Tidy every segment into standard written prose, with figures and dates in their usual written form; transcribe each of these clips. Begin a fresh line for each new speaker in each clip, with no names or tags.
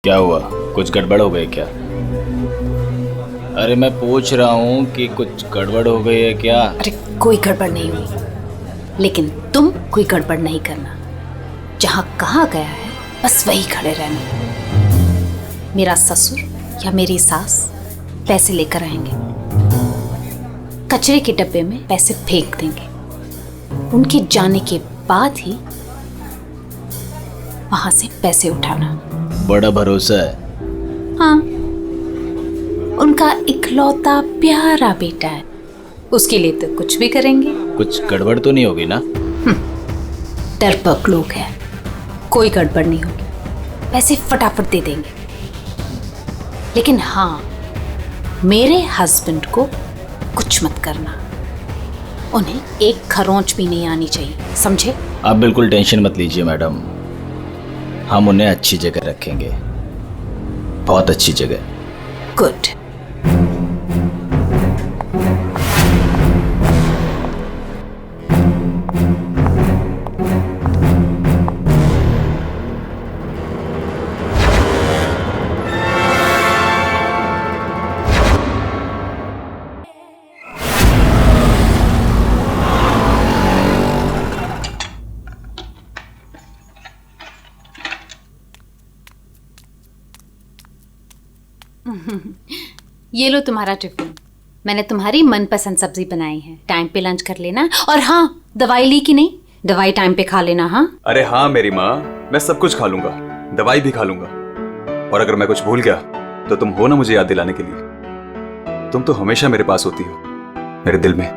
क्या हुआ? कुछ गड़बड़ हो गई क्या? अरे मैं पूछ रहा हूँ कि कुछ गड़बड़ हो गई है क्या?
अरे कोई गड़बड़ नहीं हुई, लेकिन तुम कोई गड़बड़ नहीं करना। जहाँ कहा गया है बस वही खड़े रहना। मेरा ससुर या मेरी सास पैसे लेकर आएंगे, कचरे के डब्बे में पैसे फेंक देंगे। उनके जाने के बाद ही वहां से पैसे उठाना।
बड़ा भरोसा है।
हाँ, उनका इकलौता प्यारा बेटा है, उसके लिए तो कुछ भी करेंगे।
कुछ गड़बड़ तो नहीं होगी ना?
डरपोक लोग हैं, कोई गड़बड़ नहीं होगी, पैसे फटाफट दे देंगे। लेकिन हाँ, मेरे हस्बैंड को कुछ मत करना, उन्हें एक खरोंच भी नहीं आनी चाहिए, समझे?
आप बिल्कुल टेंशन मत लीजिए मैडम, हम उन्हें अच्छी जगह रखेंगे, बहुत अच्छी जगह।
गुड। ये लो तुम्हारा टिफिन, मैंने तुम्हारी मनपसंद सब्जी बनाई है। टाइम पे लंच कर लेना। और हाँ, दवाई ली कि नहीं? दवाई टाइम पे खा लेना। हाँ
अरे हाँ मेरी माँ, मैं सब कुछ खा लूंगा, दवाई भी खा लूंगा। और अगर मैं कुछ भूल गया तो तुम हो ना मुझे याद दिलाने के लिए। तुम तो हमेशा मेरे पास होती हो, मेरे दिल में।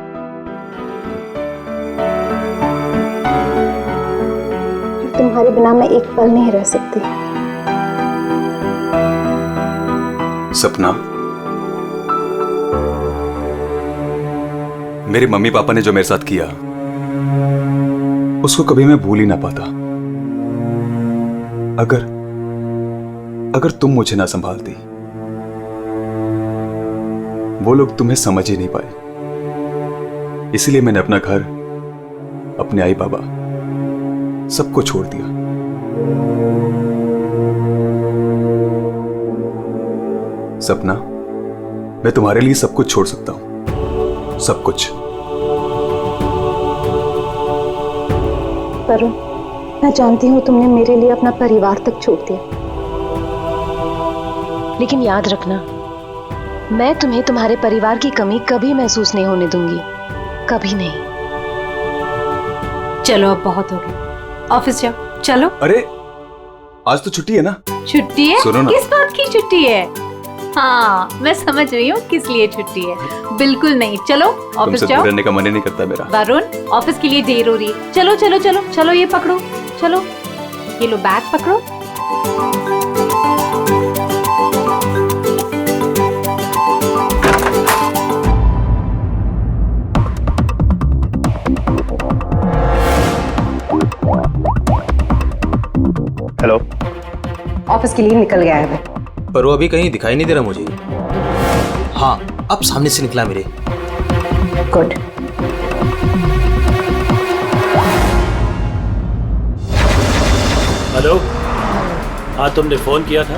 तुम्हारे बिना मैं एक पल नहीं रह सकती।
सपना, मेरे मम्मी पापा ने जो मेरे साथ किया उसको कभी मैं भूल ही ना पाता। अगर तुम मुझे ना संभालती, वो लोग तुम्हें समझ ही नहीं पाए। इसलिए मैंने अपना घर, अपने आई बाबा, सबको छोड़ दिया। सपना, मैं तुम्हारे लिए सब कुछ छोड़ सकता हूं, सब कुछ।
वरुण, मैं जानती हूँ तुमने मेरे लिए अपना परिवार तक छोड़ दिया, लेकिन याद रखना, मैं तुम्हें तुम्हारे परिवार की कमी कभी महसूस नहीं होने दूंगी, कभी नहीं।
चलो अब बहुत हो गया, ऑफिस जाओ। चलो।
अरे आज तो छुट्टी है ना?
छुट्टी है?
सुनो ना।
किस बात की छुट्टी है? हाँ, मैं समझ रही हूँ किस लिए छुट्टी है। बिल्कुल नहीं, चलो ऑफिस
तुमसे
जाओ।
दूर रहने का मन ही नहीं करता मेरा।
वरुण, ऑफिस के लिए देर हो रही है। चलो चलो चलो चलो, ये पकड़ो, चलो ये लो बैग पकड़ो।
हेलो।
ऑफिस के लिए निकल गया है वो।
पर वो अभी कहीं दिखाई नहीं दे रहा मुझे। हाँ, अब सामने से निकला मेरे।
गुड।
हेलो। हाँ, तुमने फोन किया था?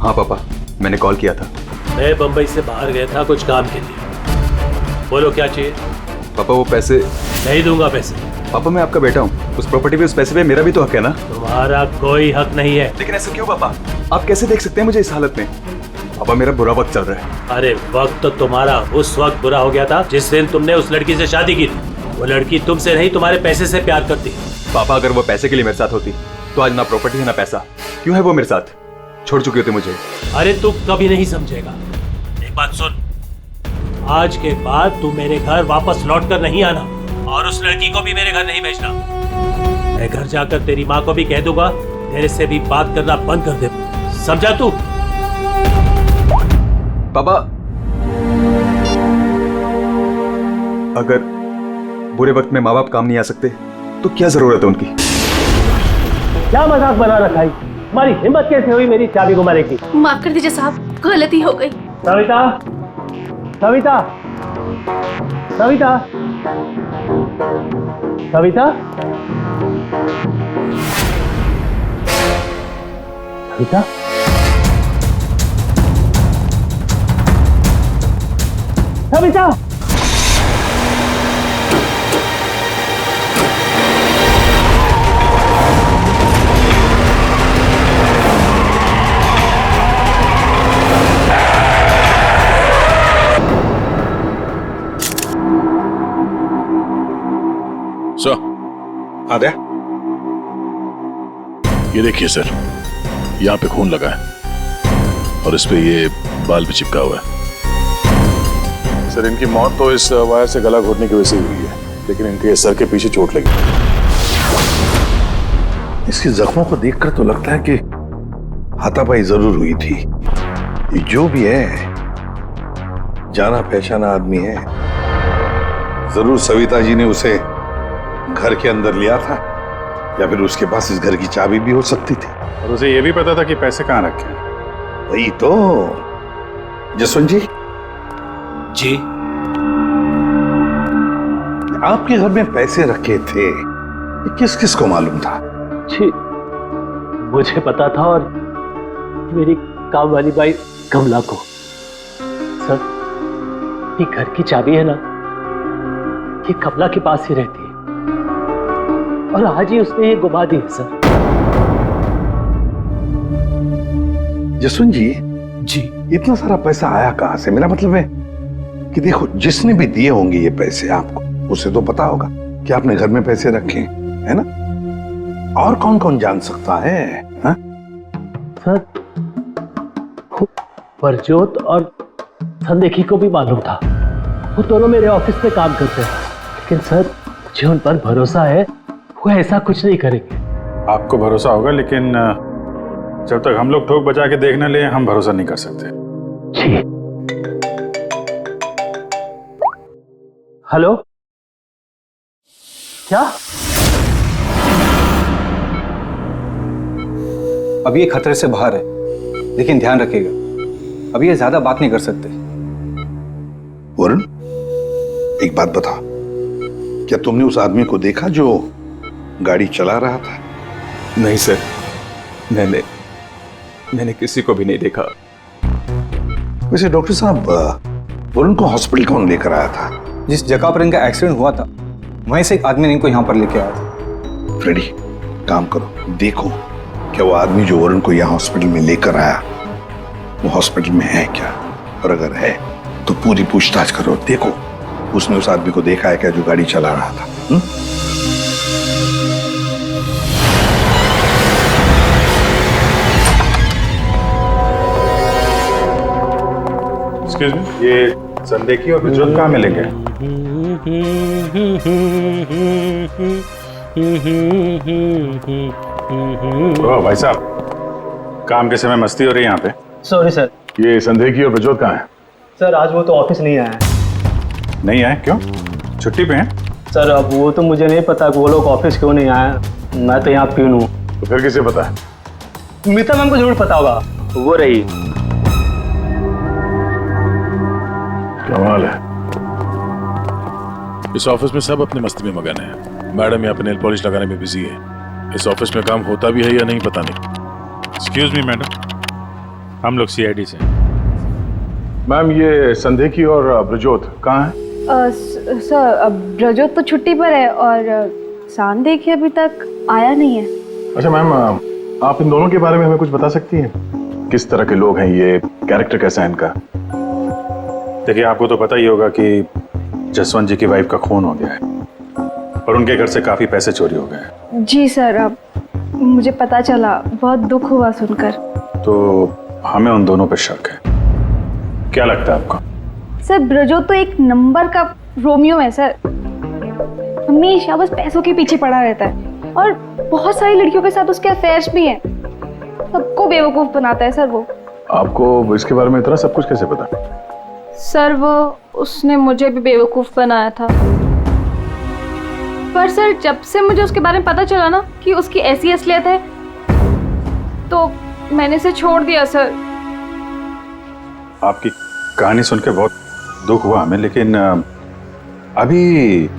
हाँ पापा, मैंने कॉल किया था।
मैं बंबई से बाहर गया था कुछ काम के लिए। बोलो क्या चाहिए?
पापा वो पैसे।
नहीं दूंगा पैसे।
पापा मैं आपका बेटा हूँ, उस प्रॉपर्टी पे, उस पैसे पे मेरा भी तो हक है ना?
तुम्हारा कोई हक नहीं है।
लेकिन ऐसा क्यों पापा? आप कैसे देख सकते हैं मुझे इस हालत में? पापा मेरा बुरा वक्त चल रहा है।
अरे वक्त तो तुम्हारा उस वक्त बुरा हो गया था जिस दिन तुमने उस लड़की से शादी की थी। वो लड़की तुमसे नहीं, तुम्हारे पैसे से प्यार करती है।
पापा अगर वो पैसे के लिए मेरे साथ होती तो आज ना प्रॉपर्टी है ना पैसा। क्यों है वो मेरे साथ? छोड़ चुकी होती मुझे।
अरे तू कभी नहीं समझेगा। एक बात सुन, आज के बाद तू मेरे घर वापस लौट कर नहीं आना, और उस लड़की को भी मेरे घर नहीं भेजना। मैं घर जाकर तेरी माँ को भी कह दूंगा तेरे से भी बात करना बंद कर दे, समझा तू?
पापा अगर बुरे वक्त में माँ बाप काम नहीं आ सकते तो क्या जरूरत है उनकी?
क्या मजाक बना रखा है? तुम्हारी हिम्मत कैसे हुई मेरी चाबी घुमाने की?
माफ कर दीजिए साहब, गलती हो गई।
सविता, सविता, सविता, सविता, सविता। सविता,
सर,
आद्या,
ये देखिए सर, यहाँ पे खून लगा है और इस पे ये बाल भी चिपका हुआ है। सर, इनकी मौत तो इस वायर से गला घोटने की वजह से हुई है, लेकिन इनके सर के पीछे चोट लगी।
इसके जख्मों को देखकर तो लगता है कि हाथापाई जरूर हुई थी। ये जो भी है, जाना पहचाना आदमी है। जरूर सविता जी ने उसे घर के अंदर लिया था, या फिर उसके पास इस घर की चाबी भी हो सकती थी।
और उसे ये भी पता था कि पैसे कहाँ रखे हैं।
वही तो। जसवंत जी,
जी,
आपके घर में पैसे रखे थे, ये किस किस को मालूम था?
जी मुझे पता था और मेरी काम वाली बाई कमला को। सर, ये घर की चाबी है ना, ये कमला के पास ही रहती है और आज ही उसने ये गुमा दी है सर।
जसवंत जी,
जी,
इतना सारा पैसा आया कहां से? मेरा मतलब है कि देखो, जिसने भी दिए होंगे ये पैसे आपको, उसे तो पता होगा कि आपने घर में पैसे रखे हैं, है ना? और कौन कौन जान सकता है? हा?
सर, परजोत और संदेखी को भी मालूम था। वो दोनों मेरे ऑफिस में काम करते हैं, लेकिन सर मुझे उन पर भरोसा है, वो ऐसा कुछ नहीं करेंगे।
आपको भरोसा होगा, लेकिन जब तक हम लोग ठोक बजा के देख न ले, हम भरोसा नहीं कर सकते।
जी। हेलो, क्या?
अभी ये खतरे से बाहर है, लेकिन ध्यान रखिएगा, अभी ये ज्यादा बात नहीं कर सकते।
वरुण, एक बात बता, क्या तुमने उस आदमी को देखा जो गाड़ी चला रहा था?
नहीं सर, मैंने किसी को भी नहीं देखा।
वैसे डॉक्टर साहब, वरुण को हॉस्पिटल कौन लेकर आया था?
जिस जगह पर इनका एक्सीडेंट हुआ था, वहीं से एक आदमी ने इनको यहाँ पर लेके आया था।
फ्रेडी, काम करो, देखो क्या वो आदमी जो वरुण को यहाँ हॉस्पिटल में लेकर आया, वो हॉस्पिटल में है क्या? और अगर है तो पूरी पूछताछ करो, देखो उसने उस आदमी को देखा है क्या जो गाड़ी चला रहा था।
एक्सक्यूज मी, ये संदेखी और बिजरत कहाँ मिलेंगे? ओ भाई साहब, काम के समय मस्ती हो रही है यहाँ पे।
Sorry sir.
ये संदेखी और बिजरत कहाँ है?
सर, आज वो तो ऑफिस नहीं आया है।
नहीं आए? क्यों? छुट्टी पे हैं?
सर, अब वो तो मुझे नहीं पता कि वो लोग ऑफिस क्यों नहीं आए। मैं तो यहाँ प्यून हूँ।
तो फिर किसे पता है?
मीता मैम को जरूर पता होगा, वो रही।
कमाल है, इस ऑफिस में सब अपनी मस्ती में मगन है। मैडम यहाँ पे नेल पॉलिश लगाने में बिजी है। इस ऑफिस में काम होता भी है या नहीं पता नहीं। एक्सक्यूज मी मैडम, हम लोग सीआईडी से। मैम, ये संदेखी और ब्रजोत कहाँ है?
सर, ब्रजोत तो छुट्टी पर है और सांदेखी अभी तक आया नहीं है।
अच्छा मैम, आप इन दोनों के बारे में हमें कुछ बता सकती हैं? किस तरह के लोग हैं ये, कैरेक्टर कैसा है इनका? देखिए, आपको तो पता ही होगा कि जसवंत जी की वाइफ का खून हो गया है और उनके घर से काफी पैसे चोरी हो गए हैं।
जी सर, अब मुझे पता चला, बहुत दुख हुआ सुनकर।
तो हमें उन दोनों पे शक है। क्या लगता है आपको?
सर, ब्रजोत तो एक नंबर का रोमियो है सर। हमेशा बस पैसों के पीछे पड़ा रहता है और बहुत सारी लड़कियों के साथ उसके अफेयर्स भी हैं। सबको बेवकूफ बनाता है सर वो।
आपको इसके बारे में इतना सब कुछ कैसे पता?
सर, वो उसने मुझे भी बेवकूफ बनाया था। पर सर, जब से मुझे उसके बारे में पता चला ना कि उसकी ऐसी असलियत है, तो मैंने इसे छोड़ दिया सर।
आपकी कहानी सुन के बहुत दुख हुआ हमें, लेकिन अभी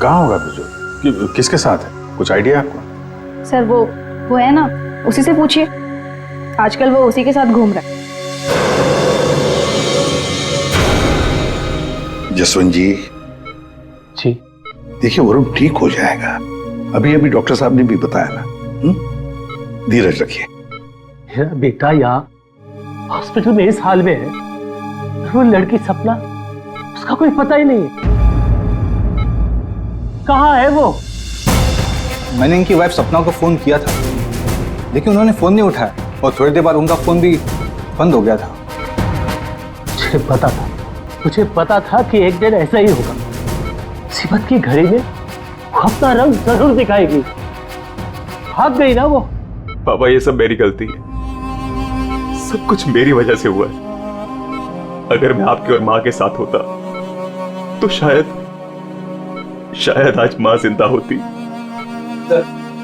कहाँ होगा ब्रजोत? किसके साथ है? कुछ आइडिया आपको?
सर, वो है ना, उसी से पूछिए। आजकल वो उसी के साथ घूम रहा है।
जसवंत जी, देखिए वरुण ठीक हो जाएगा। अभी अभी डॉक्टर साहब ने भी बताया ना। धीरज रखिए।
मेरा बेटा यहाँ हॉस्पिटल में इस हाल में है, वो लड़की सपना, उसका कोई पता ही नहीं है। कहाँ है वो?
मैंने इनकी वाइफ सपना को फोन किया था, लेकिन उन्होंने फोन नहीं उठाया और थोड़ी देर बाद उनका फोन भी बंद हो गया था।
मुझे पता था कि एक दिन ऐसा ही होगा। मुसीबत की घड़ी में वो अपना रंग जरूर दिखाएगी। भाग गई ना वो।
पापा ये सब मेरी गलती है, सब कुछ मेरी वजह से हुआ है। अगर मैं आपकी और माँ के साथ होता तो शायद आज माँ जिंदा होती।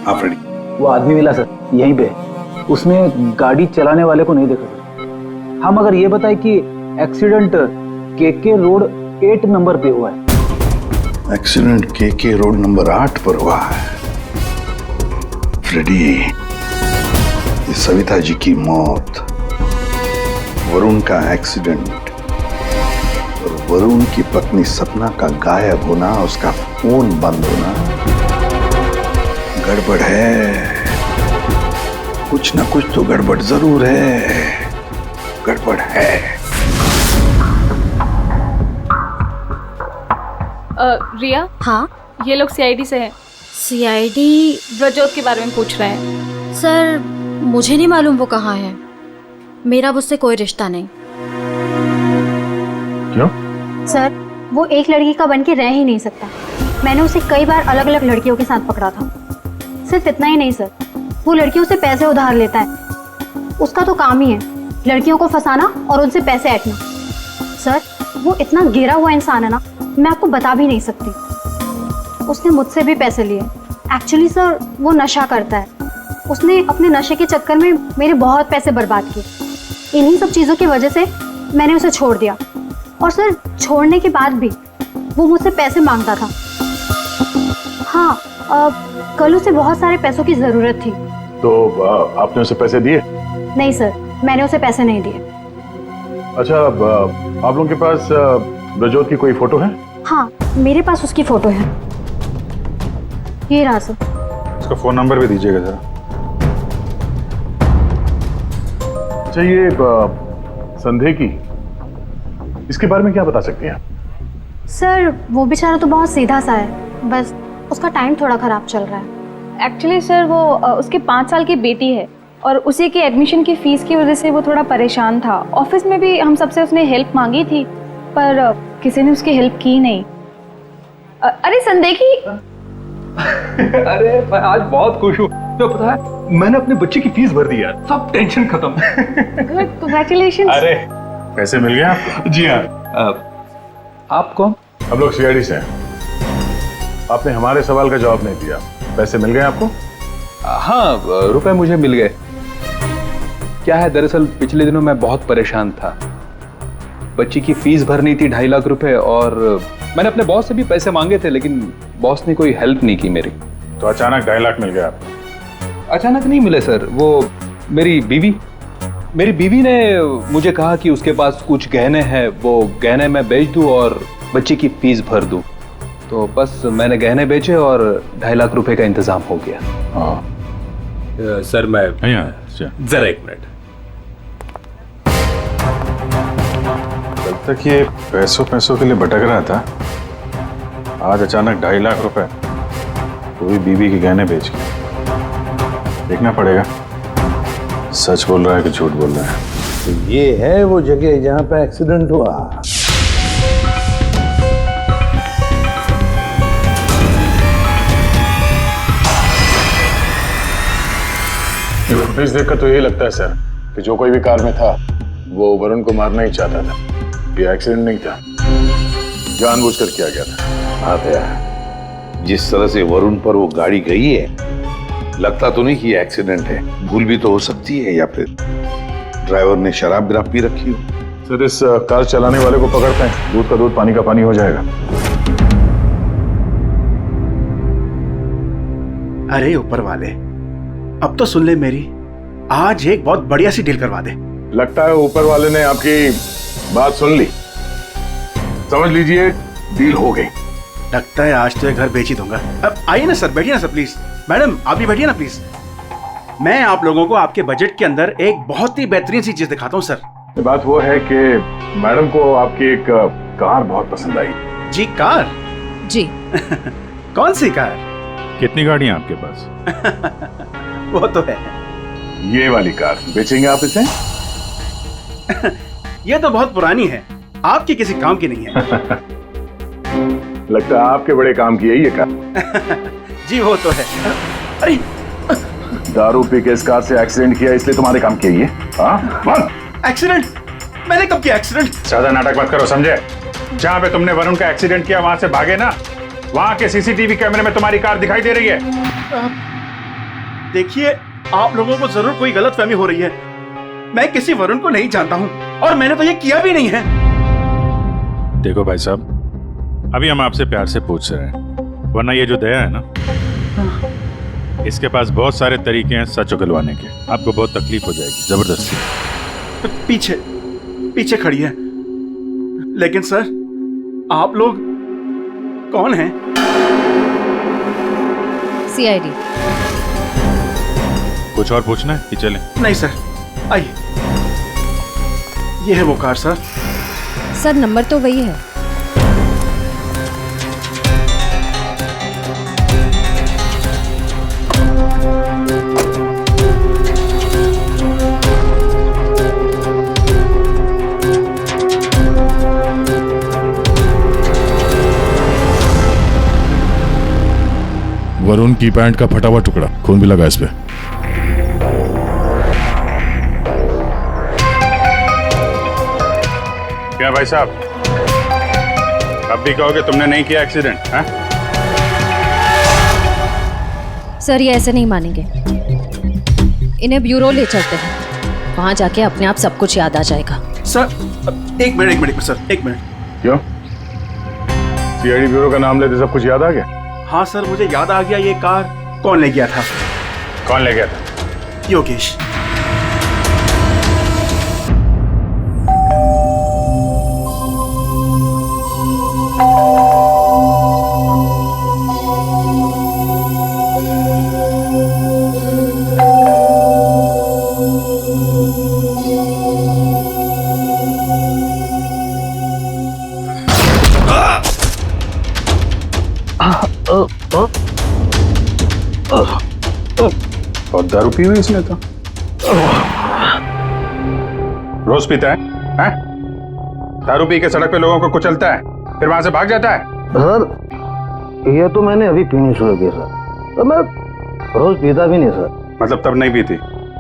आप रेडी?
वो आदमी मिला सर, यहीं पे। उसने गाड़ी चलाने वाले को नहीं देखा सर। हम अगर ये बताए कि एक्सीडेंट केके रोड 8 नंबर पे हुआ है।
एक्सीडेंट केके रोड नंबर 8 पर हुआ है। फ्रेडी, ये सविता जी की मौत, वरुण का एक्सीडेंट और वरुण की पत्नी सपना का गायब होना, उसका फोन बंद होना, गड़बड़ है। कुछ ना कुछ तो गड़बड़ जरूर है। गड़बड़ है।
रिया,
हाँ
ये लोग सीआईडी से हैं।
सीआईडी?
ब्रजोत के बारे में पूछ रहे हैं।
सर मुझे नहीं मालूम वो कहाँ है, मेरा उससे कोई रिश्ता नहीं।
क्यों?
सर वो एक लड़की का बन के रह ही नहीं सकता। मैंने उसे कई बार अलग अलग लड़कियों के साथ पकड़ा था। सिर्फ इतना ही नहीं सर, वो लड़कियों से पैसे उधार लेता है। उसका तो काम ही है लड़कियों को फंसाना और उनसे पैसे ऐंठना। सर वो इतना गिरा हुआ इंसान है ना, मैं आपको बता भी नहीं सकती। उसने मुझसे भी पैसे लिए। एक्चुअली सर वो नशा करता है। उसने अपने नशे के चक्कर में मेरे बहुत पैसे बर्बाद किए। इन्हीं सब चीज़ों की वजह से मैंने उसे छोड़ दिया। और सर छोड़ने के बाद भी वो मुझसे पैसे मांगता था। हाँ, कल उसे बहुत सारे पैसों की ज़रूरत थी।
तो आपने उसे पैसे दिए?
नहीं सर, मैंने उसे पैसे नहीं दिए।
अच्छा, आप लोगों के पास ब्रजोत की कोई फोटो है?
हाँ, मेरे पास उसकी फोटो है। ये रहा सर।
उसका फोन नंबर भी दीजिएगा जरा। अच्छा, ये संदेह की, इसके बारे में क्या बता सकते हैं?
सर वो बेचारा तो बहुत सीधा सा है, बस उसका टाइम थोड़ा खराब चल रहा है।
एक्चुअली सर वो उसके 5 साल की बेटी है और उसी के एडमिशन की फीस की वजह से वो थोड़ा परेशान था। ऑफिस में भी हम सबसे उसने हेल्प मांगी थी, पर किसी ने उसकी हेल्प की नहीं। अरे संदेखी।
अरे मैं आज बहुत खुश हूँ। तो पता है, मैंने अपने बच्चे की फीस भर दी यार, सब टेंशन खत्म।
Good, congratulations.
अरे पैसे मिल गए आपको?
जी हाँ। आप कौन?
हम लोग सीआईडी से हैं। आपने हमारे सवाल का जवाब नहीं दिया। पैसे मिल गए आपको?
हाँ, रुपए मुझे मिल गए। क्या है, दरअसल पिछले दिनों मैं बहुत परेशान था। बच्ची की फीस भरनी थी 2.5 लाख रुपए, और मैंने अपने बॉस से भी पैसे मांगे थे, लेकिन बॉस ने कोई हेल्प नहीं की मेरी।
तो अचानक 2.5 लाख मिल गया आपको?
अचानक नहीं मिले सर, वो मेरी बीवी ने मुझे कहा कि उसके पास कुछ गहने हैं, वो गहने मैं बेच दूं और बच्ची की फीस भर दूं। तो बस मैंने गहने बेचे और 2.5 लाख रुपए का इंतजाम हो गया।
हाँ
सर मैं
जरा
1 मिनट।
कल तक ये पैसों के लिए भटक रहा था, आज अचानक 2.5 लाख रुपए, पूरी बीवी के गहने बेच के। देखना पड़ेगा सच बोल रहा है कि झूठ बोल रहा है।
तो ये है वो जगह जहां पे एक्सीडेंट हुआ।
फुटेज देखकर तो यही लगता है सर कि जो कोई भी कार में था वो वरुण को मारना ही चाहता था। ये एक्सीडेंट नहीं था, जानबूझकर किया गया था।
हाँ भैया, जिस तरह से वरुण पर वो गाड़ी गई है, लगता तो नहीं कि ये एक्सीडेंट है। भूल भी तो हो सकती है, या फिर ड्राइवर ने शराब विराब पी रखी हो।
सर इस कार चलाने वाले को पकड़ते हैं, दूध का दूध पानी का पानी हो जाएगा।
अरे ऊपर वाले, अब तो सुन ले मेरी, आज एक बहुत बढ़िया सी डील करवा दे।
लगता है ऊपर वाले ने आपकी बात सुन ली। समझ लीजिए डील हो गई।
लगता है आज तो ये घर बेच ही दूंगा। अब आइए ना सर, बैठिए ना सर प्लीज। मैडम आप भी बैठिए ना प्लीज। मैं आप लोगों को आपके बजट के अंदर एक बहुत ही बेहतरीन सी चीज दिखाता हूँ सर।
बात वो है कि मैडम को आपकी एक कार बहुत पसंद आई।
जी कार?
जी।
कौन सी कार?
कितनी गाड़ियां आपके पास?
वो तो है।
ये वाली कार बेचेंगे आप इसे?
ये तो बहुत पुरानी है, आपके किसी काम की नहीं है।
लगता है आपके बड़े काम की है ये कार।
जी वो तो है। अरे
दारू पी के इस कार से एक्सीडेंट किया इसलिए तुम्हारे काम की है ये? हाँ?
एक्सीडेंट? मैंने कब किया एक्सीडेंट?
ज्यादा नाटक मत करो, समझे? जहाँ पे तुमने वरुण का एक्सीडेंट किया वहां से भागे ना, वहां के सीसीटीवी कैमरे में तुम्हारी कार दिखाई दे रही है।
देखिए आप लोगों को जरूर कोई गलतफहमी हो रही है। मैं किसी वरुण को नहीं जानता हूं और मैंने तो ये किया भी नहीं है।
देखो भाई साहब, अभी हम आपसे प्यार से पूछ रहे हैं, वरना ये जो दया है ना, इसके पास बहुत सारे तरीके हैं सच उगलवाने के। आपको बहुत तकलीफ हो जाएगी जबरदस्ती।
पीछे पीछे खड़ी है। लेकिन सर आप लोग कौन हैं?
सीआईडी।
कुछ और पूछना है कि चलें?
नहीं सर, आइए। ये है वो कार सर।
सर नंबर तो वही है।
वरुण की पैंट का फटा हुआ टुकड़ा, खून भी लगा इस पे।
क्या भाई साहब, अब भी कहोगे तुमने नहीं किया एक्सीडेंट?
सर ये ऐसे नहीं मानेंगे, इन्हें ब्यूरो ले चलते हैं, वहां जाके अपने आप सब कुछ याद आ जाएगा।
सर एक मिनट सर, एक मिनट।
क्यों? सीआईडी ब्यूरो का नाम लेते सब कुछ याद आ गया?
हाँ सर मुझे याद आ गया। ये कार कौन ले गया था?
कौन ले गया था?
योगेश।
और दारू पी हुई इसने तो। रोज पीता है? हैं? दारू पी के सड़क पे लोगों को कुचलता है, फिर वहां से भाग जाता है।
सर ये तो मैंने अभी पीनी शुरू की सर, तो मैं रोज पीता भी नहीं सर।
मतलब तब नहीं पीती?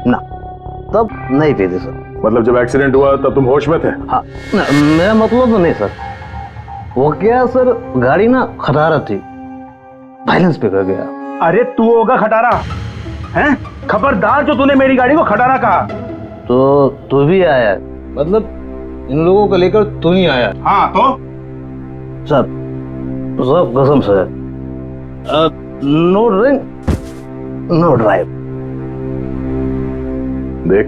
ना, तब नहीं पीती सर।
मतलब जब एक्सीडेंट हुआ तब तुम होश में थे?
हाँ, मेरा मतलब तो नहीं सर। वो क्या सर, गाड़ी ना खटारा थी, बैलेंस पे कर गया।
अरे तू होगा खटारा हैं? खबरदार जो तूने मेरी गाड़ी को खटारा कहा।
तो तू भी आया, मतलब इन लोगों को लेकर तू ही आया?
हाँ तो
सर कसम से, नो ड्रिंक नो ड्राइव।
देख,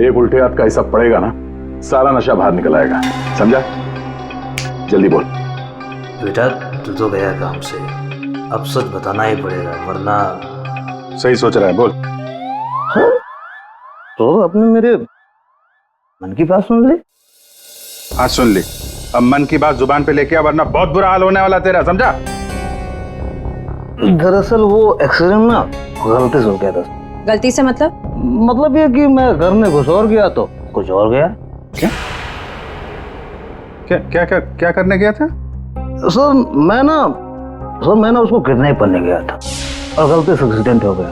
एक उल्टे हाथ का हिसाब पड़ेगा ना, सारा नशा बाहर निकल आएगा, समझा? जल्दी बोल।
बेटा तू तो गया काम से, अब सच बताना ही पड़ेगा वरना।
सही सोच रहा है, बोल।
हाँ? तो आपने मेरे मन की बात सुन ली?
हाँ सुन ली। अब मन की बात जुबान पे लेके आ, वरना बहुत बुरा हाल होने वाला तेरा, समझा?
दरअसल वो एक्सीडेंट ना गलती से हो गया था।
गलती से मतलब
ये कि मैं घर में घुस और गया तो कुछ और गया।
क्या क्या क्या क्या, क्या करने गया था?
सर मैं ना उसको किडनैप करने गया था और गलती से एक्सीडेंट हो गया।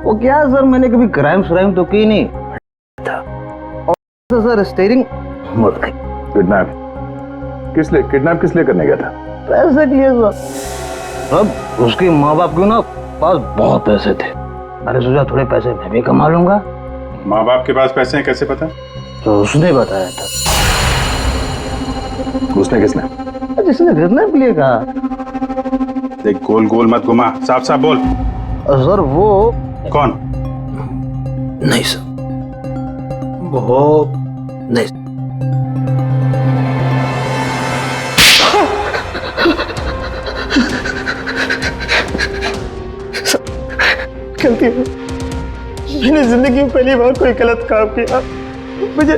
वो क्या है सर, मैंने कभी क्राइम तो की नहीं था, और सर स्टीयरिंग मर गई।
किडनैप किस लिए करने गया था?
पैसे के लिए सर। अब उसके माँ बाप के ना पास बहुत पैसे थे, मैंने सोचा थोड़े पैसे मैं भी कमा लूंगा।
माँ बाप के पास पैसे हैं कैसे पता?
तो उसने बताया था।
किसने?
जिसने किडनैप के लिए कहा।
देख गोल गोल मत घुमा, साफ साफ बोल।
सर वो
कौन? नहीं सर, वो नहीं।
गलती है, मैंने जिंदगी में पहली बार कोई गलत काम किया। मुझे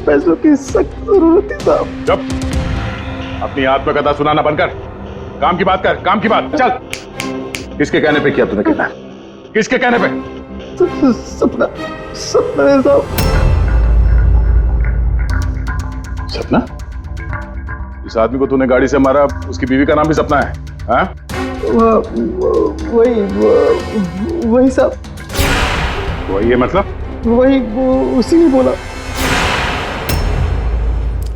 पैसों की सख्त जरूरत थी साहब।
जब अपनी आत्मकथा सुनाना बंद कर, काम की बात कर, काम की बात। चल, किसके कहने पे किया तूने कितना? किसके कहने पे?
सपना है साहब।
सपना? इस आदमी को तूने गाड़ी से मारा, उसकी बीवी का नाम भी सपना है? हाँ?
वही साहब।
वही है मतलब?
वही उसी ने बोला।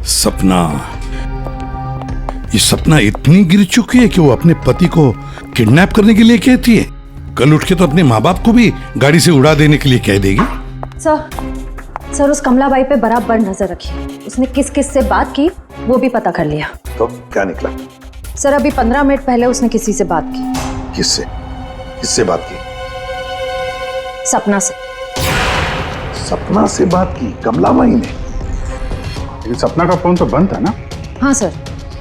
सपना, ये सपना इतनी गिर चुकी है कि वो अपने पति को किडनैप करने के लिए कहती है। कल उठ के तो अपने माँ बाप को भी गाड़ी से उड़ा देने के लिए कह देगी।
सर उस कमलाबाई पे बराबर नजर रखिए। उसने किस किस से बात की वो भी पता कर लिया।
तो क्या निकला?
सर अभी 15 मिनट पहले उसने किसी से बात की।
किससे? किससे बात की?
सपना से।
सपना से बात की कमलाबाई ने?
सपना का फोन तो बंद था ना?
हाँ सर,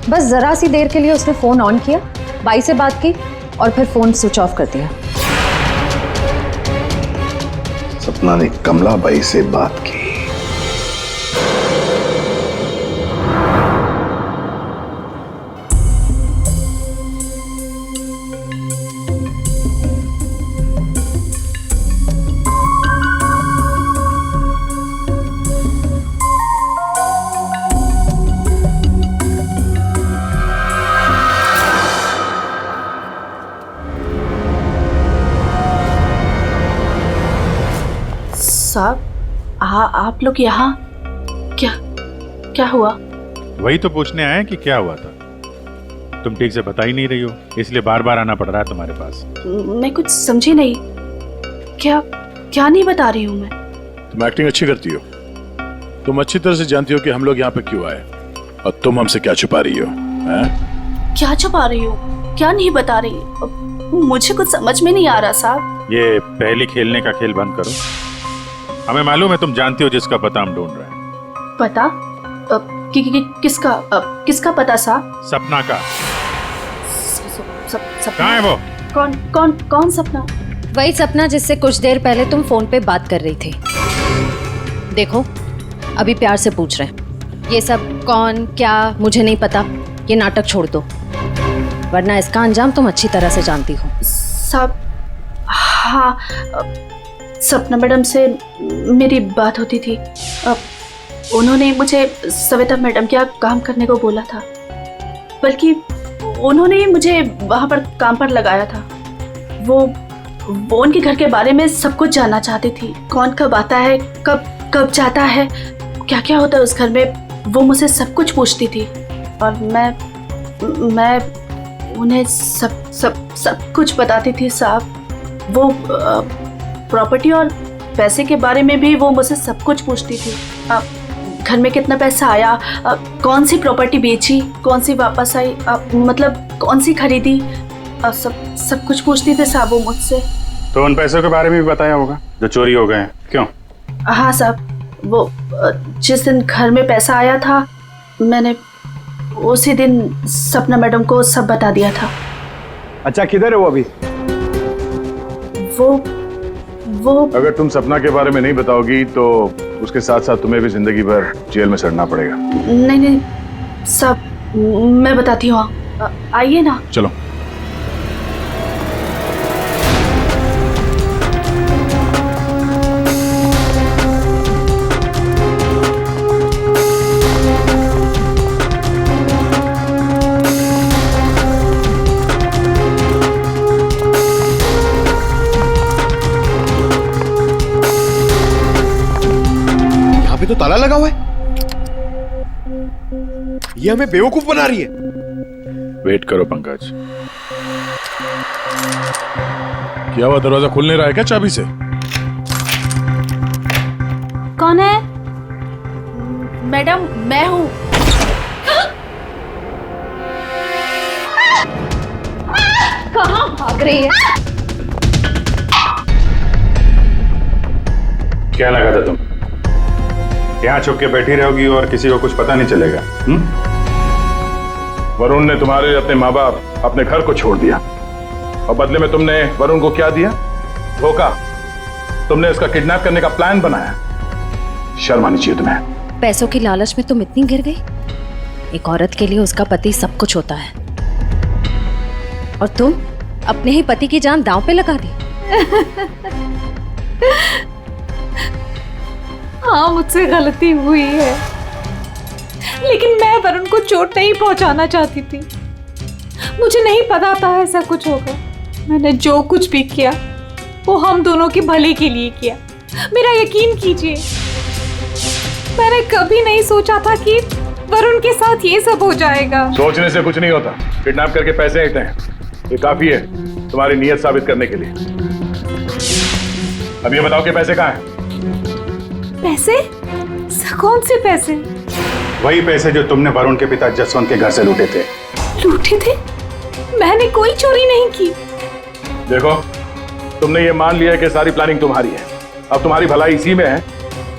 बस जरा सी देर के लिए उसने फोन ऑन किया, बाई से बात की और फिर फोन स्विच ऑफ कर दिया।
सपना ने कमलाबाई से बात की।
साहब, आप लोग यहाँ क्या हुआ?
वही तो पूछने आए कि क्या हुआ था। तुम ठीक से बता ही नहीं रही हो, इसलिए बार बार आना पड़ रहा है तुम्हारे पास।
मैं कुछ समझी नहीं। क्या नहीं बता रही हूँ मैं।
तुम एक्टिंग अच्छी करती हो। तुम अच्छी तरह से जानती हो कि हम लोग यहाँ पे क्यों आए, और तुम हमसे क्या छुपा रही हो?
क्या छुपा रही हो? क्या नहीं बता रही? मुझे कुछ समझ में नहीं आ रहा साहब।
ये पहले खेलने का खेल बंद करो। हमें मालूम है तुम जानती हो जिसका पता हम ढूंढ रहे हैं।
पता? किसका पता साहब?
सपना का।
सपना?
कहाँ है वो?
कौन सपना?
वही सपना जिससे कुछ देर पहले तुम फोन पे बात कर रही थी। देखो अभी प्यार से पूछ रहे हैं, ये सब कौन क्या मुझे नहीं पता, ये नाटक छोड़ दो, वरना इसका अंजाम तुम अच्छी तरह से जानती हो।
साहब, हाँ, सपना मैडम से मेरी बात होती थी। उन्होंने मुझे सविता मैडम के यहाँ काम करने को बोला था, बल्कि उन्होंने ही मुझे वहाँ पर काम पर लगाया था। वो उनके घर के बारे में सब कुछ जानना चाहती थी। कौन कब आता है, कब जाता है, क्या क्या होता है उस घर में, वो मुझसे सब कुछ पूछती थी। और मैं उन्हें सब कुछ बताती थी साहब। वो प्रॉपर्टी और पैसे के बारे में भी वो मुझसे सब कुछ पूछती थी। घर में कितना पैसा आया, कौन सी प्रॉपर्टी बेची, कौन सी वापस आई, मतलब कौन सी खरीदी, सब कुछ पूछती थी साहब वो मुझसे।
तो उन पैसों के बारे में भी बताया होगा जो चोरी हो गए हैं, क्यों?
हाँ साहब, वो जिस दिन घर में पैसा आया था, मैंने उसी दिन सपना मैडम को सब बता दिया था।
अच्छा, किधर है वो अभी?
वो
अगर तुम सपना के बारे में नहीं बताओगी तो उसके साथ साथ तुम्हें भी जिंदगी भर जेल में सड़ना पड़ेगा।
नहीं सब मैं बताती हूँ, आइए ना।
चलो।
तो ताला लगा हुआ है। ये हमें बेवकूफ बना रही है।
वेट करो पंकज। क्या हुआ, दरवाजा खुल नहीं रहा है क्या चाबी से?
कौन है? मैडम, मैं हूं।
कहां भाग रही है?
क्या लगा था तुम यहाँ छुप के बैठी रहोगी और किसी को कुछ पता नहीं चलेगा? वरुण ने तुम्हारे अपने माँ बाप, अपने घर को छोड़ दिया, और बदले में तुमने वरुण को क्या दिया? धोखा, तुमने उसका किडनैप करने का प्लान बनाया। शर्म आनी चाहिए तुम्हें।
पैसों की लालच में तुम इतनी गिर गई? एक औरत के लिए उसका पति सब कुछ होता है, और तुम अपने ही पति की जान दांव पे लगा दी।
हाँ, मुझसे गलती हुई है, लेकिन मैं वरुण को चोट नहीं पहुंचाना चाहती थी। मुझे नहीं पता था ऐसा कुछ होगा। मैंने जो कुछ भी किया वो हम दोनों के भले के लिए किया। मेरा यकीन कीजिए, मैंने कभी नहीं सोचा था कि वरुण के साथ ये सब हो जाएगा।
सोचने से कुछ नहीं होता। किडनैप करके पैसे लेते हैं, ये काफी है तुम्हारी नीयत साबित करने के लिए। अब ये बताओ कि पैसे कहाँ हैं?
पैसे? कौन से पैसे?
वही पैसे जो तुमने वरुण के पिता जसवंत के घर से लूटे थे।
लूटे थे? मैंने कोई चोरी नहीं की।
देखो, तुमने ये मान लिया कि सारी प्लानिंग तुम्हारी है। अब तुम्हारी भलाई इसी में है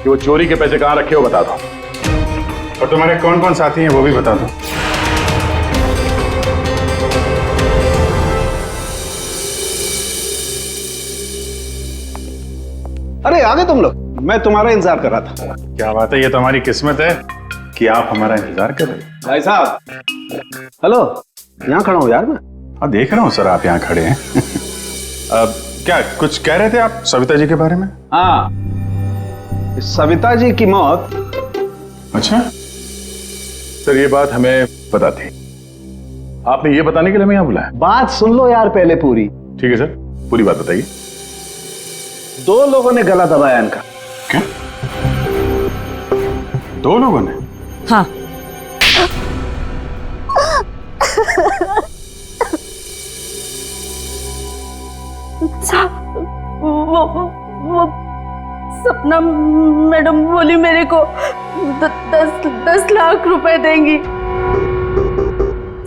कि वो चोरी के पैसे कहाँ रखे हो बता दो, और तुम्हारे कौन कौन साथी हैं वो भी बता दो।
अरे आ गए तुम लोग, मैं तुम्हारा इंतजार कर रहा था।
क्या बात है, ये तो हमारी किस्मत है कि आप हमारा इंतजार कर रहे हैं।
भाई साहब, हेलो, यहाँ खड़ा हूँ यार मैं।
हाँ, देख रहा हूँ सर, आप यहाँ खड़े हैं। अब क्या कुछ कह रहे थे आप सविता जी के बारे में?
हाँ, सविता जी की मौत।
अच्छा सर, ये बात हमें पता थी। आपने ये बताने के लिए हमें यहाँ बुलाया?
बात सुन लो यार पहले पूरी।
ठीक है सर, पूरी बात बताइए।
2 लोगों ने गला दबाया इनका।
क्या? 2 लोगों ने?
हाँ।
वो सपना मैडम बोली मेरे को 10 लाख रुपए देंगी।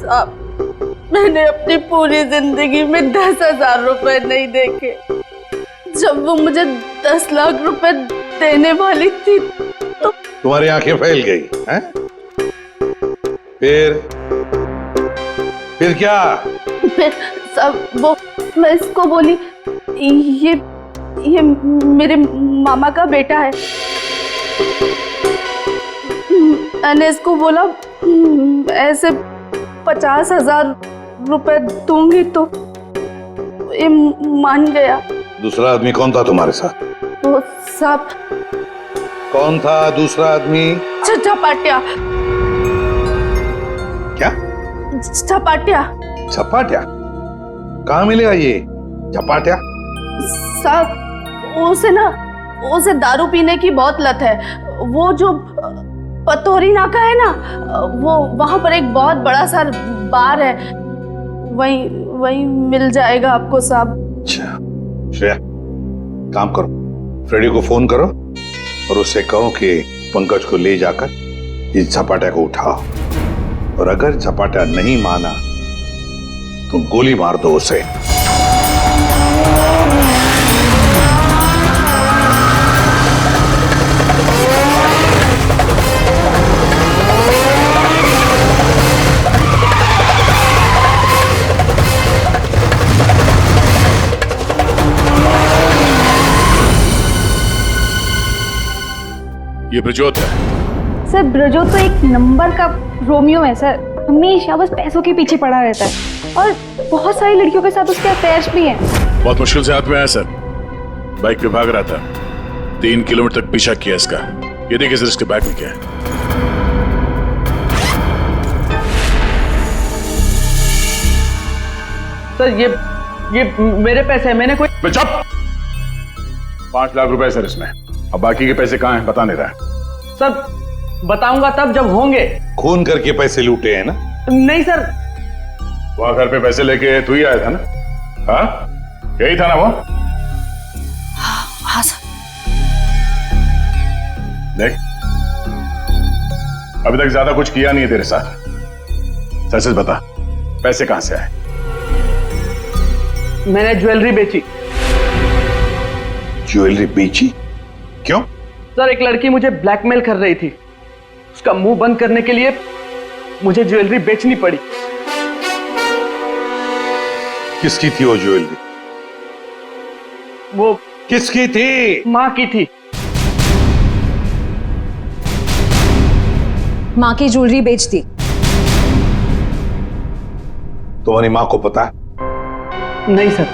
साहब, मैंने अपनी पूरी जिंदगी में 10,000 रुपए नहीं देखे। जब वो मुझे 10 लाख रुपए देने वाली थी तो
तुम्हारी आंखें फैल गई हैं? फिर क्या?
सब वो मैं इसको बोली ये मेरे मामा का बेटा है। मैंने इसको बोला ऐसे 50,000 रुपए दूंगी तो ये मान गया।
दूसरा आदमी कौन था तुम्हारे साथ?
वो सब
कौन था दूसरा आदमी?
झपाटिया।
क्या?
झपाटिया।
झपाटिया? कहाँ मिलेगा ये झपाटिया?
साहब, उसे दारू पीने की बहुत लत है। वो जो पतोरी नाका है ना, वो वहां पर एक बहुत बड़ा सा बार है, वही मिल जाएगा आपको साहब।
अच्छा श्रेया, काम करो, फ्रेडी को फोन करो और उससे कहो कि पंकज को ले जाकर इस झपाटा को उठाओ, और अगर झपाटा नहीं माना तो गोली मार दो उसे।
ये ब्रजोत है।
सर, ब्रजोत तो एक नंबर का रोमियो है सर। हमेशा बस पैसों के पीछे पड़ा रहता है, और बहुत सारी लड़कियों के साथ उसके अफेयर्स भी हैं।
बहुत मुश्किल से हाथ में आया सर, बाइक पे भाग रहा था, 3 किलोमीटर तक पीछा किया इसका। ये देखिए सर, इसके बैग में क्या है।
सर ये मेरे पैसे हैं, मैंने कोई।
चुप! 5 लाख रुपए सर इसमें, अब बाकी के पैसे कहाँ हैं बता नहीं रहा है।
सर बताऊंगा तब जब होंगे।
खून करके पैसे लूटे हैं ना?
नहीं सर।
वहां घर पे पैसे लेके तू ही आया था ना? हाँ, यही था ना वो?
हाँ सर।
देख, अभी तक ज्यादा कुछ किया नहीं है तेरे साथ। सच सच बता, पैसे कहां से आए?
मैंने ज्वेलरी बेची।
ज्वेलरी बेची? क्यों?
सर, एक लड़की मुझे ब्लैकमेल कर रही थी, उसका मुंह बंद करने के लिए मुझे ज्वेलरी बेचनी पड़ी।
किसकी थी वो ज्वेलरी?
वो
किसकी थी?
माँ की थी।
माँ की ज्वेलरी बेच दी।
तुम्हारी माँ को पता है?
नहीं सर।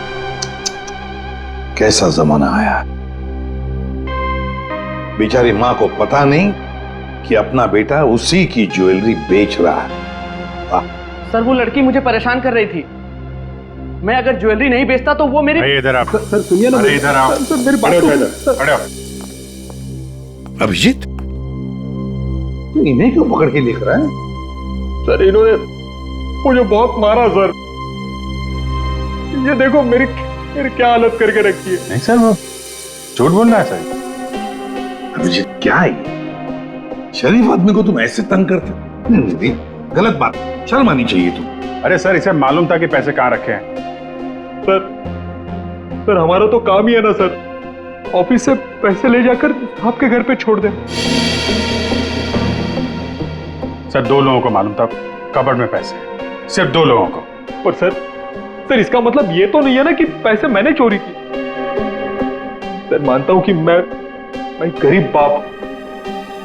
कैसा जमाना आया, बेचारी माँ को पता नहीं कि अपना बेटा उसी की ज्वेलरी बेच रहा है।
सर वो लड़की मुझे परेशान कर रही थी। मैं अगर ज्वेलरी नहीं बेचता तो वो मेरी।
इधर आप।
सर सुनिए ना।
अरे इधर आओ।
सर मेरी बात
खड़े हो।
अभिजीत, तू इन्हें क्यों पकड़ के लिख रहा है?
सर इन्होंने मुझे बहुत मारा सर। ये देखो मेरी क्या हालत करके रखी है।
नहीं सर, वो झूठ बोल रहा है सर।
अभिजीत क्या है ये? शरीफ आदमी को तुम ऐसे तंग करते? नहीं, गलत बात, शर्म आनी चाहिए तुम।
अरे सर, इसे मालूम था कि पैसे कहाँ रखे हैं।
सर हमारा तो काम ही है ना सर, ऑफिस से पैसे ले जाकर आपके घर पे छोड़ दें।
सर 2 लोगों को मालूम था कबर्ड में पैसे हैं, सिर्फ 2 लोगों को।
पर सर इसका मतलब ये तो नहीं है ना कि पैसे मैंने चोरी की। सर मानता हूं कि मैं गरीब बाप,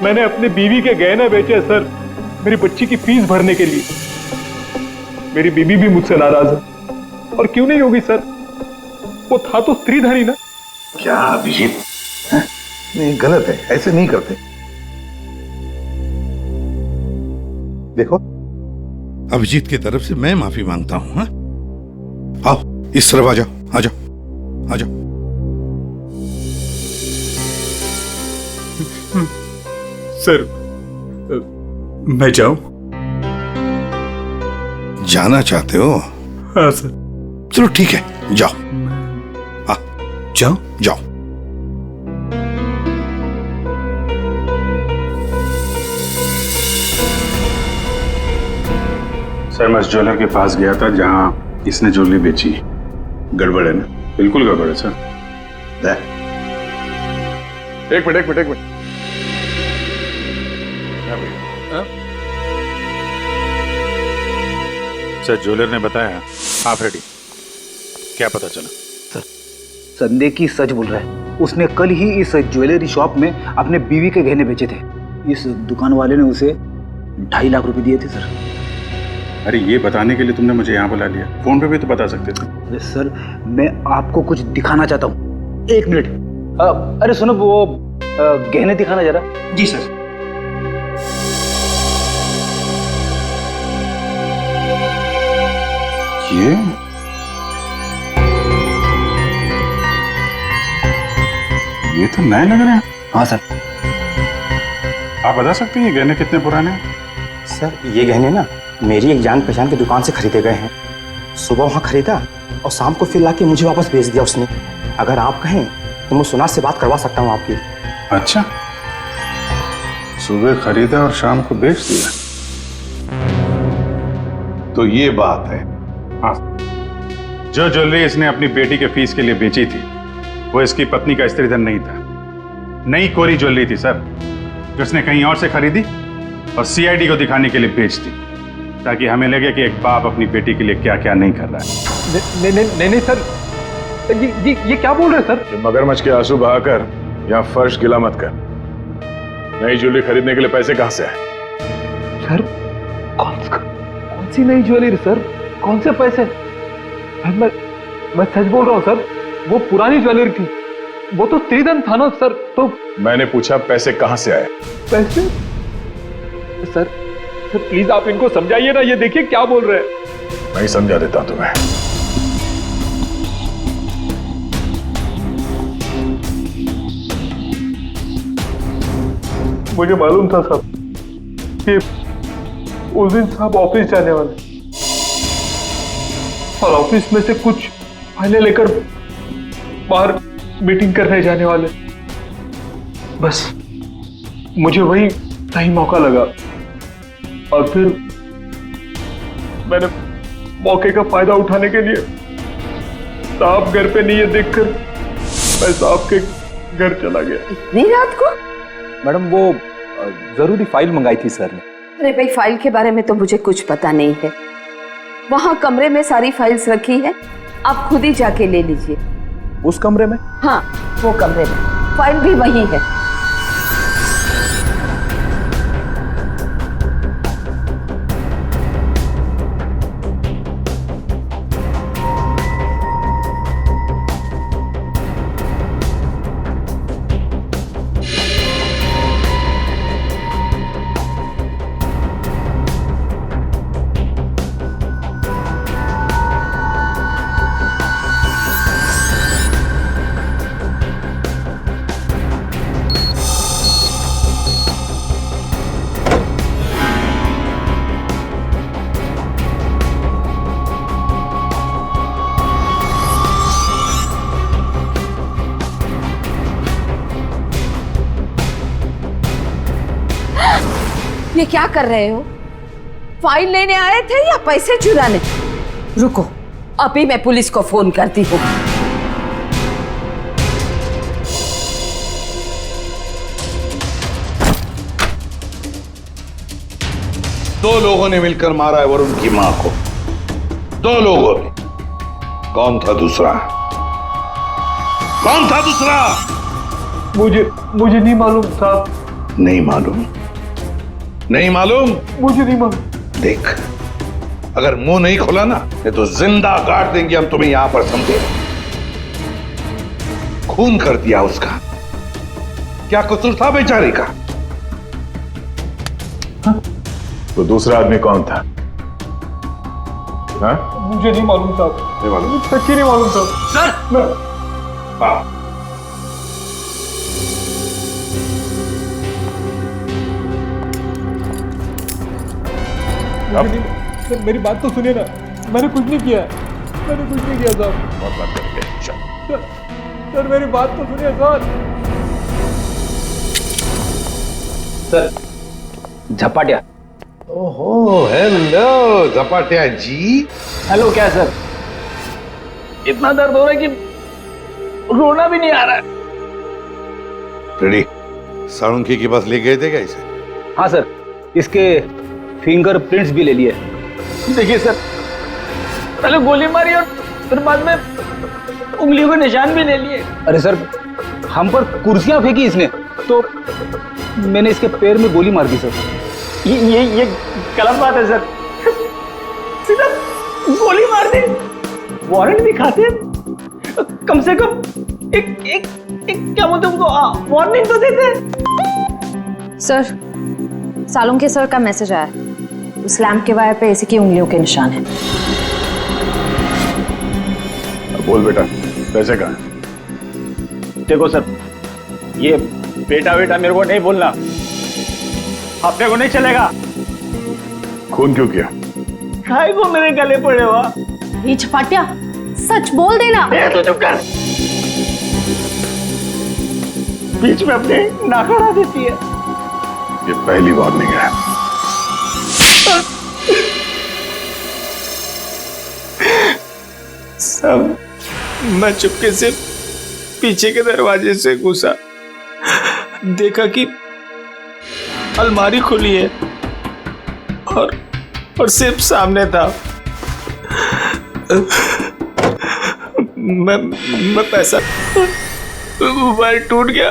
मैंने अपनी बीवी के गहने बेचे सर, मेरी बच्ची की फीस भरने के लिए। मेरी बीवी भी मुझसे नाराज है, और क्यों नहीं होगी सर, वो था तो स्त्रीधनी ना।
क्या अभिजीत, नहीं गलत है, ऐसे नहीं करते। देखो, अभिजीत की तरफ से मैं माफी मांगता हूं। हाँ? आओ इस तरफ आ जाओ, आ जाओ, आ जाओ।
सर मैं जाऊं?
जाना चाहते हो?
हाँ सर।
चलो ठीक है, जाओ।
जाओ
जाओ।
सर मैं उस ज्वेलर के पास गया था जहां इसने ज्वेलरी बेची। गड़बड़ है ना? बिल्कुल गड़बड़ है सर।
एक मिनट।
सर ज्वेलर ने बताया आप रेडी। क्या पता चला?
संदेह की सच बोल रहा है। उसने कल ही इस ज्वेलरी शॉप में अपने बीवी के गहने बेचे थे। इस दुकान वाले ने उसे 2.5 लाख रुपए दिए थे सर।
अरे ये बताने के लिए तुमने मुझे यहाँ बुला लिया, फोन पे भी तो बता सकते थे।
अरे सर मैं आपको कुछ दिखाना चाहता हूँ, 1 मिनट। अरे सुनो, वो गहने दिखाना जरा।
जी सर।
ये तो नए लग रहे हैं।
हाँ सर।
आप बता सकते हैं ये गहने कितने पुराने हैं?
सर ये गहने ना मेरी एक जान पहचान की दुकान से खरीदे गए हैं। सुबह वहाँ खरीदा और शाम को फिर लाके मुझे वापस भेज दिया उसने। अगर आप कहें तो मैं सुनार से बात करवा सकता हूँ आपकी।
अच्छा, सुबह खरीदा और शाम को बेच दिया,
तो ये बात है।
हाँ, जो ज्वेलरी इसने अपनी बेटी के फीस के लिए बेची थी वो इसकी पत्नी का स्त्रीधन नहीं था, नई कोरी ज्वेलरी थी सर, जो उसने कहीं और से खरीदी और सीआईडी को दिखाने के लिए बेच दी, ताकि हमें लगे कि एक बाप अपनी बेटी के लिए क्या क्या नहीं कर रहा है।
नहीं सर, ये क्या बोल रहे हैं सर?
मगरमच्छ के आंसू बहाकर यहाँ फर्श गिला मत कर। नई ज्वेलरी खरीदने के लिए पैसे कहाँ से आए?
सर कौन सी नई ज्वेलरी सर, कौन से पैसे? मैं सच बोल रहा हूँ सर, वो पुरानी ज्वेलरी थी, वो तो स्त्रीधन था ना सर। तो
मैंने पूछा पैसे कहाँ से आए?
पैसे? सर प्लीज आप इनको समझाइए ना, ये देखिए क्या बोल रहे हैं।
मैं ही समझा देता तुम्हें।
मुझे मालूम था साहब कि उस दिन साहब ऑफिस जाने वाले और ऑफिस में से कुछ फाइलें लेकर बाहर मीटिंग करने जाने वाले। बस मुझे वही सही मौका लगा और फिर मैंने मौके का फायदा उठाने के लिए साहब घर पे नहीं है देखकर मैं साहब के घर चला गया।
इतनी रात को?
मैडम वो जरूरी फाइल मंगाई थी सर ने।
अरे भाई फाइल के बारे में तो मुझे कुछ पता नहीं है। वहां कमरे में सारी फाइल्स रखी है, आप खुद ही जाके ले लीजिए।
उस कमरे में?
हाँ, वो कमरे में। फाइल भी वही है। ये क्या कर रहे हो? फाइल लेने आए थे या पैसे चुराने? रुको, अभी मैं पुलिस को फोन करती हूँ।
दो लोगों ने मिलकर मारा है वरुण की मां को। दो लोगों ने। कौन था दूसरा? कौन था दूसरा?
मुझे नहीं मालूम साहब।
नहीं मालूम? नहीं मालूम?
मुझे नहीं मालूम।
देख, अगर मुंह नहीं खोला ना तो जिंदा काट देंगे हम तुम्हें यहां पर, समझे? खून कर दिया उसका। क्या कसूर था बेचारे का?
तो दूसरा आदमी कौन था? हाँ?
मुझे नहीं मालूम साहब।
नहीं मालूम?
सच्ची नहीं मालूम साहब।
सर!
हाँ।
सर मेरी बात तो सुनिए ना, मैंने कुछ नहीं किया। मैंने कुछ नहीं किया साहब।
बहुत बात करेंगे।
सर मेरी बात तो सुनिए सर।
झपाटिया।
ओहो, हेलो झपाटिया जी।
हेलो। क्या सर? इतना दर्द हो रहा है कि रोना भी नहीं आ रहा है।
रेडी? साळुंकी के पास ले गए थे क्या इसे?
हाँ सर, इसके फिंगरप्रिंट्स भी ले लिए। देखिए सर, पहले गोली मारी और फिर बाद में उंगलियों के निशान भी ले लिए। अरे सर, हम पर कुर्सियां फेंकी इसने तो मैंने इसके पैर में गोली मार दी सर। ये गलत बात है सर। सीधा गोली मार दी। वारंट भी खाते, कम से कम एक क्या बोलते उनको वार्निंग तो देते।
सर, सालुंके सर का मैसेज आया है। उस लैंप के वायर पे इसी की उंगलियों के निशान हैं।
बोल बेटा, पैसे कहाँ?
देखो सर, ये बेटा मेरे को नहीं बोलना। अपने को नहीं चलेगा।
खून क्यों किया?
खाए को मेरे गले पड़े हुआ।
ये झपाटिया, सच बोल देना।
तो चुप कर। बीच में अपने नाक अड़ा देती है।
ये पहली वार्निंग है।
सब मैं चुपके से पीछे के दरवाजे से घुसा, देखा कि अलमारी खुली है और सिर्फ सामने था। मैं पैसा वायर टूट गया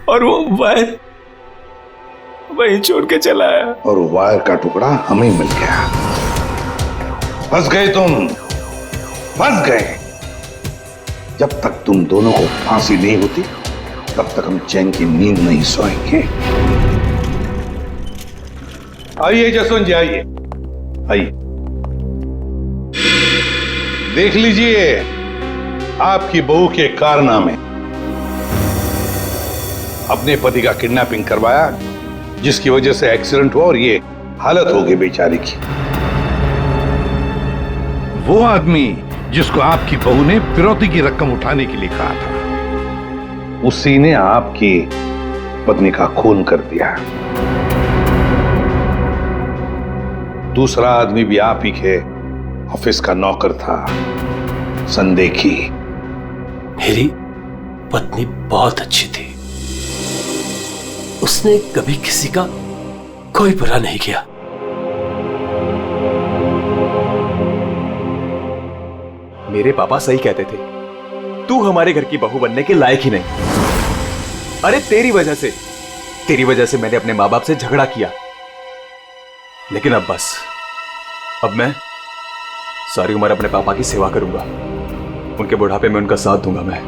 और वो वायर वहीं छोड़ के चला आया।
और वायर का टुकड़ा हमें मिल गया। फंस गए तुम, फंस गए। जब तक तुम दोनों को फांसी नहीं होती तब तक हम चैन की नींद नहीं सोएंगे। आइए जसवंत जी, आइए आइए। देख लीजिए आपकी बहू के कारनामे। अपने पति का किडनैपिंग करवाया, जिसकी वजह से एक्सीडेंट हुआ और ये हालत हो गई बेचारी की। वो आदमी जिसको आपकी बहू ने फिरौती की रकम उठाने के लिए कहा था, उसी ने आपकी पत्नी का खून कर दिया। दूसरा आदमी भी आप ही के ऑफिस का नौकर था, संदेखी।
मेरी पत्नी बहुत अच्छी थी। उसने कभी किसी का कोई बुरा नहीं किया।
मेरे पापा सही कहते थे। तू हमारे घर की बहू बनने के लायक ही नहीं। अरे तेरी वजह से मैंने अपने माँ बाप से झगड़ा किया, लेकिन अब बस, अब मैं सारी उम्र अपने पापा की सेवा करूंगा। उनके बुढ़ापे में उनका साथ दूंगा मैं।